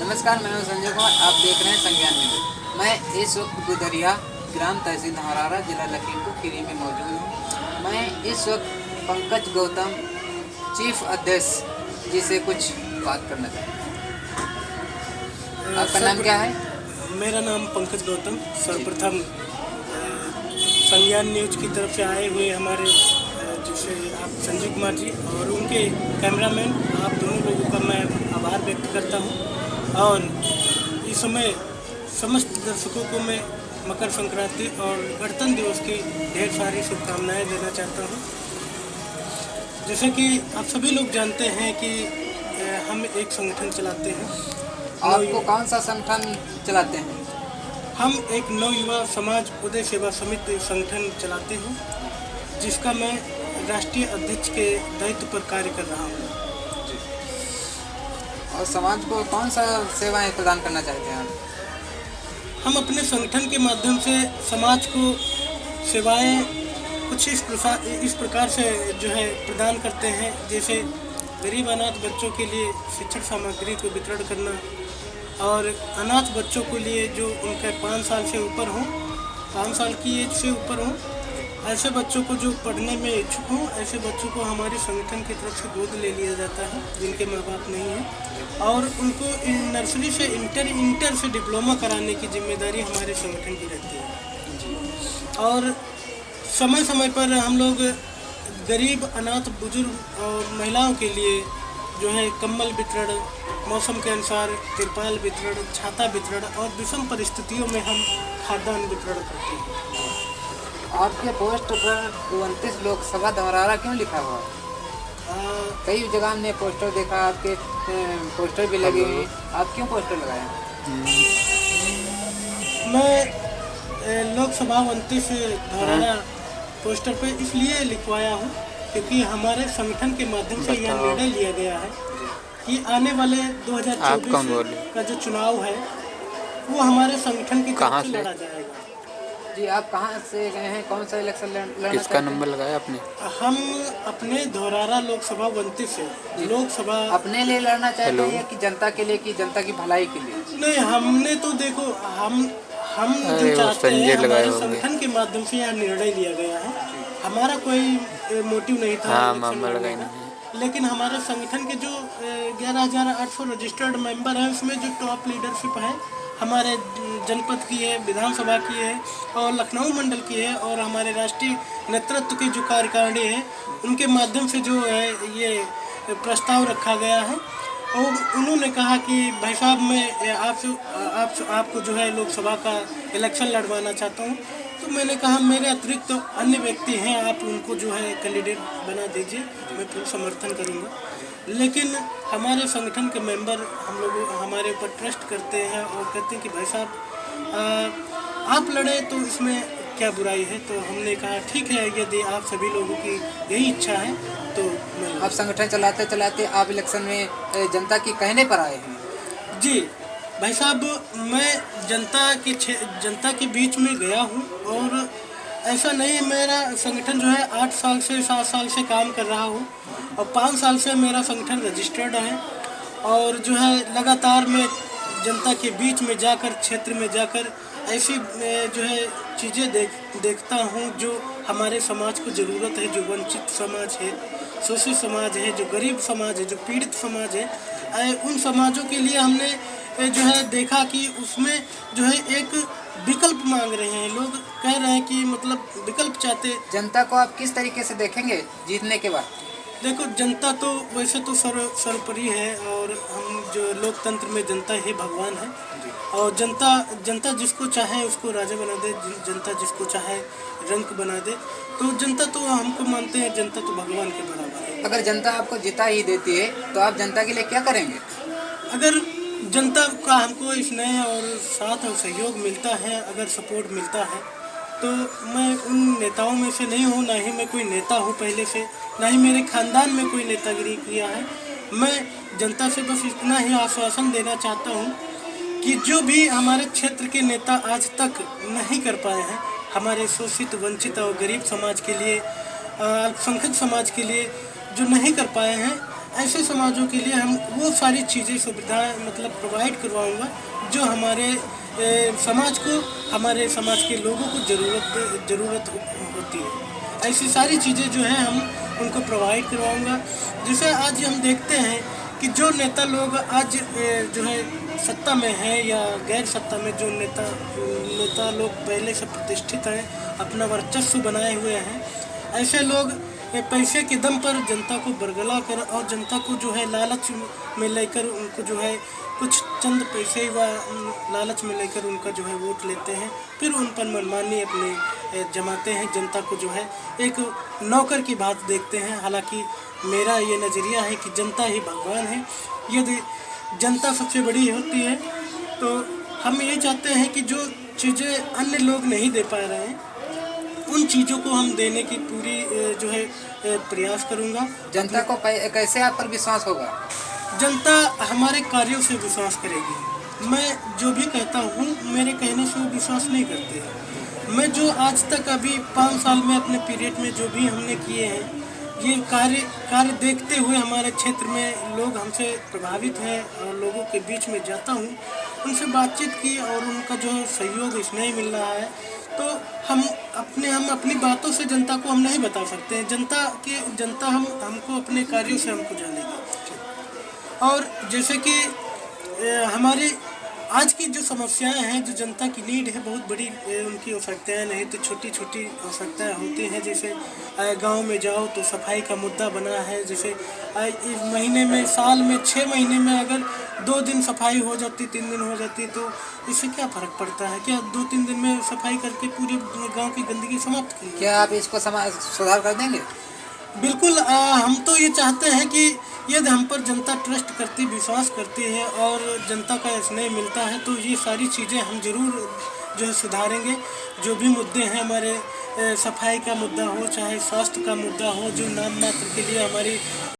नमस्कार, मेरा नाम संजय कुमार। आप देख रहे हैं संज्ञान न्यूज। मैं इस वक्त गुदरिया ग्राम तहसील धौरारा जिला लखीमपुर खीरी में मौजूद हूँ। मैं इस वक्त पंकज गौतम चीफ अध्यक्ष जी से कुछ बात करना चाहता हूँ। आपका नाम क्या है? मेरा नाम पंकज गौतम। सर्वप्रथम संज्ञान न्यूज की तरफ से आए हुए हमारे जिसे आप संजय कुमार जी और उनके कैमरामैन, आप दोनों लोगों का मैं आभार व्यक्त करता हूं। और इस समय समस्त दर्शकों को मैं मकर संक्रांति और गणतंत्र दिवस की ढेर सारी शुभकामनाएं देना चाहता हूं। जैसे कि आप सभी लोग जानते हैं कि हम एक संगठन चलाते हैं। आपको कौन सा संगठन चलाते हैं? हम एक नव युवा समाज उदय सेवा समिति संगठन चलाते हैं, जिसका मैं राष्ट्रीय अध्यक्ष के दायित्व पर कार्य कर रहा हूँ। और समाज को कौन सा सेवाएं प्रदान करना चाहते हैं आप? हम अपने संगठन के माध्यम से समाज को सेवाएं कुछ इस प्रकार से जो है प्रदान करते हैं। जैसे गरीब अनाथ बच्चों के लिए शिक्षण सामग्री को वितरण करना, और अनाथ बच्चों के लिए जो उनके 5 साल से ऊपर हों, 5 साल की एज से ऊपर हों, ऐसे बच्चों को जो पढ़ने में इच्छुक हों, ऐसे बच्चों को हमारे संगठन की तरफ से गोद ले लिया जाता है जिनके माँ बाप नहीं हैं, और उनको नर्सरी से इंटर से डिप्लोमा कराने की जिम्मेदारी हमारे संगठन की रहती है। और समय समय पर हम लोग गरीब अनाथ बुजुर्ग और महिलाओं के लिए जो है कंबल वितरण, मौसम के अनुसार तिरपाल वितरण, छाता वितरण, और विषम परिस्थितियों में हम खाद्यान्न वितरण करते हैं। आपके पोस्ट पर 29 लोकसभा धौरारा क्यों लिखा हुआ है? कई जगह हमने पोस्टर देखा, आपके पोस्टर भी लगे हुए। आप क्यों पोस्टर लगाए? मैं लोकसभा 29 धौरारा पोस्टर पे इसलिए लिखवाया हूँ क्योंकि हमारे संगठन के माध्यम से यह निर्णय लिया गया है कि आने वाले 2024 का जो चुनाव है वो हमारे संगठन की तरफ से लड़ा जाएगा। जी, आप कहाँ से गए हैं? कौन सा इलेक्शन लड़ना? किसका नंबर लगाया आपने? हम अपने धौरारा लोकसभा 29 से लोकसभा अपने लिए लड़ना चाहते हैं कि जनता के लिए, कि जनता की भलाई के लिए? नहीं, हमने तो देखो हम जो चाहते हैं, हमारे संगठन के माध्यम से यह निर्णय लिया गया है। हमारा कोई मोटिव नहीं था, लेकिन हमारे संगठन के जो 11,800 रजिस्टर्ड मेंबर हैं, उसमें जो टॉप लीडरशिप है हमारे जनपद की है, विधानसभा की है और लखनऊ मंडल की है, और हमारे राष्ट्रीय नेतृत्व के जो कार्यकारिणी है, उनके माध्यम से जो है ये प्रस्ताव रखा गया है। और उन्होंने कहा कि भाई साहब, मैं आपको जो है लोकसभा का इलेक्शन लड़वाना चाहता हूँ। तो मैंने कहा मेरे अतिरिक्त तो अन्य व्यक्ति हैं, आप उनको जो है कैंडिडेट बना दीजिए, मैं पूर्ण समर्थन करूँगा। लेकिन हमारे संगठन के मेंबर हम लोग हमारे ऊपर ट्रस्ट करते हैं और कहते हैं कि भाई साहब आप लड़े तो इसमें क्या बुराई है। तो हमने कहा ठीक है, यदि आप सभी लोगों की यही इच्छा है तो मैं। आप संगठन चलाते चलाते आप इलेक्शन में जनता की कहने पर आए हैं? जी भाई साहब, मैं जनता के बीच में गया हूँ, और ऐसा नहीं, मेरा संगठन जो है 8 साल से 7 साल से काम कर रहा हूँ, और 5 साल से मेरा संगठन रजिस्टर्ड है। और जो है लगातार मैं जनता के बीच में जाकर, क्षेत्र में जाकर ऐसी जो है चीज़ें देखता हूँ जो हमारे समाज को ज़रूरत है, जो वंचित समाज है, शोषित समाज है, जो गरीब समाज है, जो पीड़ित समाज है, उन समाजों के लिए हमने जो है देखा कि उसमें जो है एक विकल्प मांग रहे हैं। लोग कह रहे हैं कि मतलब विकल्प चाहते। जनता को आप किस तरीके से देखेंगे जीतने के बाद? देखो, जनता तो वैसे तो सर्वोपरि है, और हम जो लोकतंत्र में जनता ही भगवान है, और जनता जिसको चाहे उसको राजा बना दे, जनता जिसको चाहे रंक बना दे। तो जनता तो हमको मानते हैं, जनता तो भगवान के बराबर है। अगर जनता आपको जिता ही देती है तो आप जनता के लिए क्या करेंगे? अगर जनता का हमको स्नेह और साथ और सहयोग मिलता है, अगर सपोर्ट मिलता है, तो मैं उन नेताओं में से नहीं हूँ, ना ही मैं कोई नेता हूँ पहले से, ना ही मेरे खानदान में कोई नेतागिरी किया है। मैं जनता से बस इतना ही आश्वासन देना चाहता हूँ कि जो भी हमारे क्षेत्र के नेता आज तक नहीं कर पाए हैं, हमारे शोषित, वंचित और गरीब समाज के लिए, अल्पसंख्यक समाज के लिए जो नहीं कर पाए हैं, ऐसे समाजों के लिए हम वो सारी चीज़ें सुविधाएं मतलब प्रोवाइड करवाऊंगा जो हमारे समाज को, हमारे समाज के लोगों को ज़रूरत होती है। ऐसी सारी चीज़ें जो है हम उनको प्रोवाइड करवाऊंगा। जैसे आज हम देखते हैं कि जो नेता लोग आज जो है सत्ता में हैं या गैर सत्ता में, जो नेता लोग पहले से प्रतिष्ठित हैं, अपना वर्चस्व बनाए हुए हैं, ऐसे लोग पैसे के दम पर जनता को बरगला कर और जनता को जो है लालच में लेकर उनको जो है कुछ चंद पैसे व लालच में लेकर उनका जो है वोट लेते हैं, फिर उन पर मनमानी अपने जमाते हैं। जनता को जो है एक नौकर की बात देखते हैं। हालांकि मेरा ये नज़रिया है कि जनता ही भगवान है। यदि जनता सबसे बड़ी होती है तो हम ये चाहते हैं कि जो चीज़ें अन्य लोग नहीं दे पा रहे हैं उन चीज़ों को हम देने की पूरी जो है प्रयास करूँगा। जनता को कैसे आप पर विश्वास होगा? जनता हमारे कार्यों से विश्वास करेगी। मैं जो भी कहता हूँ मेरे कहने से वो विश्वास नहीं करते हैं। मैं जो आज तक अभी 5 साल में अपने पीरियड में जो भी हमने किए हैं, ये कार्य देखते हुए हमारे क्षेत्र में लोग हमसे प्रभावित हैं और लोगों के बीच में जाता हूँ, उनसे बातचीत की और उनका जो है सहयोग इसमें ही मिल रहा है। तो हम अपनी बातों से जनता को हम नहीं बता सकते हैं। जनता हमको अपने कार्यों से हमको जानेगी। और जैसे कि हमारी आज की जो समस्याएं हैं, जो जनता की नीड है, बहुत बड़ी उनकी आवश्यकताएं नहीं तो छोटी छोटी आवश्यकताएं होती हैं। जैसे गांव में जाओ तो सफाई का मुद्दा बना है। जैसे इस महीने में, साल में 6 महीने में अगर 2 दिन सफाई हो जाती, 3 दिन हो जाती, तो इससे क्या फ़र्क पड़ता है? क्या 2-3 दिन में सफाई करके पूरे गाँव की गंदगी समाप्त की? क्या आप इसको सुधार कर देंगे? बिल्कुल। हम तो ये चाहते हैं कि यदि हम पर जनता ट्रस्ट करती, विश्वास करती है और जनता का स्नेह मिलता है तो ये सारी चीज़ें हम ज़रूर जो है सुधारेंगे। जो भी मुद्दे हैं हमारे, सफाई का मुद्दा हो, चाहे स्वास्थ्य का मुद्दा हो, जो नाम मात्र के लिए हमारी